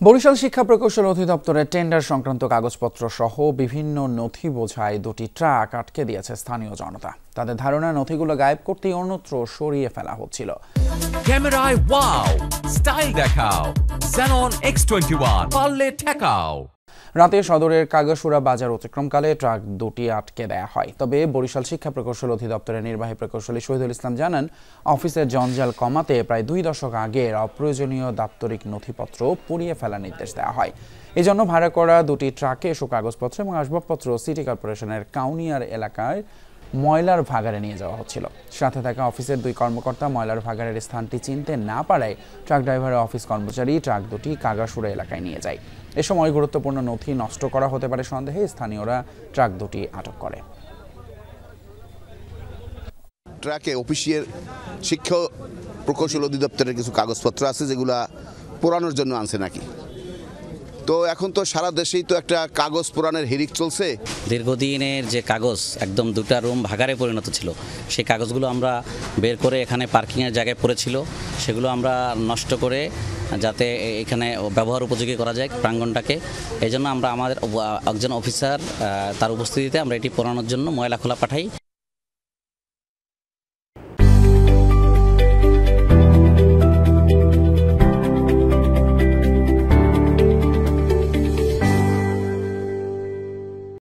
বরিশাল শিক্ষা প্রকৌশল অধিদপ্তরের টেন্ডার সংক্রান্ত কাগজপত্র সহ বিভিন্ন নথি বোঝাই দুটি ট্রাক আটকে দিয়েছে স্থানীয় জনতা। তাদের ধারণা নথিগুলো গায়েব করতে অন্যত্র সরিয়ে ফেলা হচ্ছিল। ক্যামেরায় ওয়াও, স্টাইল দেখাও, Xenon X21 পারলে ঠেকাও। রাতে সদরের কাগজুড়া বাজার অতিক্রমকালে ট্রাক দুটি আটকে দেয়া হয়। তবে বরিশাল শিক্ষা প্রকৌশল অধিদপ্তরের নির্বাহী প্রকৌশলী শহীদুল ইসলাম জানান, অফিসের জঞ্জাল কমাতে প্রায় 2 দশক আগের অপ্রয়োজনীয় দাপ্তরিক নথিপত্র পুড়িয়ে ফেলার নির্দেশ দেওয়া হয়। এজন্য ভাড়া করা দুটি ট্রাকে এসব কাগজপত্র এবং আসবাবপত্র সিটি কর্পোরেশনের কাউনিয়ার এলাকায় ময়লার ভাগাড়ে নিয়ে যাওয়া হচ্ছিল। সাথে থাকা অফিসের 2 কর্মকর্তা ময়লার ভাগাড়ের স্থানটি চিনতে না পারায় ট্রাক ড্রাইভারের অফিস কর্মচারী ট্রাক দুটি কাগাসুরা এলাকায় নিয়ে যায়। এ সময় গুরুত্বপূর্ণ নথি নষ্ট করা হতে পারে সন্দেহে স্থানীয়রা ট্রাক দুটি আটক করে। ট্রাকে অফিসিয়াল শিক্ষা প্রকৌশল অধিদপ্তরের কিছু কাগজপত্র আছে যেগুলা পোড়ানোর জন্য আনছে নাকি। তো এখন তো সারা দেশেই তো একটা কাগজ পোড়ানোর হিড়িক চলছে। দীর্ঘদিনের যে কাগজ একদম 2টা রুম ভাগাড়ে পরিণত ছিল, সেই কাগজগুলো আমরা বের করে এখানে পার্কিংয়ের জায়গায় পড়েছিল, সেগুলো আমরা নষ্ট করে যাতে এখানে ব্যবহার উপযোগী করা যায় প্রাঙ্গণটাকে। এই জন্য আমরা আমাদের একজন অফিসার তার উপস্থিতিতে আমরা এটি পোড়ানোর জন্য ময়লা খোলা পাঠাই।